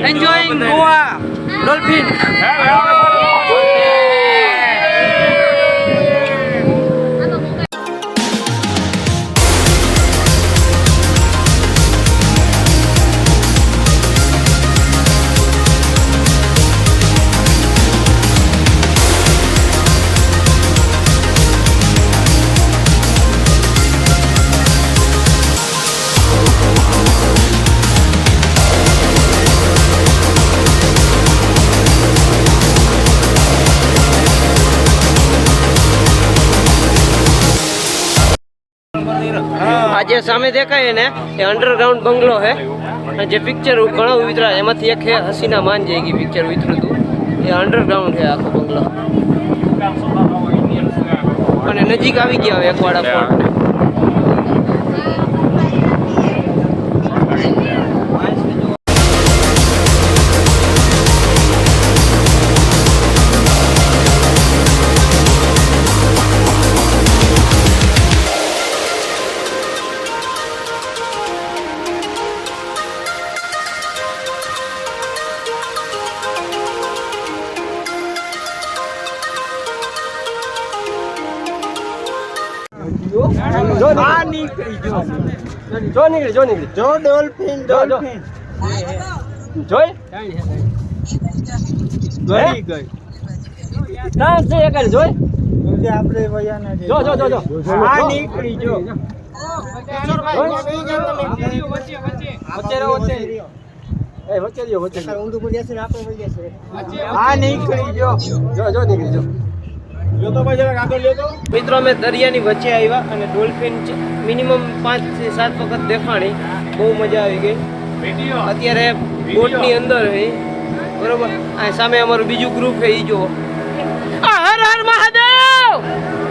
Enjoying Goa dolphin. આજે સામે દેખાય ને એ અંડરગ્રાઉન્ડ બંગલો છે અને જે પિક્ચર ઘણો ઉતરા એમાંથી એક છે હસીના માન જાયગી પિક્ચર ઉતર્યું હતું એ અંડરગ્રાઉન્ડ છે આખો બંગલો અને નજીક આવી ગયા એકવાડા ફોર્ટ જો ડોલ્ફિન જોઈ ગઈ નામ છે એક જોઈ આપણે વયાના જો આ નીકળી જો મિત્રો અમે દરિયાની વચ્ચે આવ્યા અને ડોલ્ફિન મિનિમમ 5 થી 7 વખત દેખાણી બહુ મજા આવી ગઈ અત્યારે બોટની અંદર છે બરોબર આ સામે અમારું બીજું ગ્રુપ છે એ જો હર હર મહાદેવ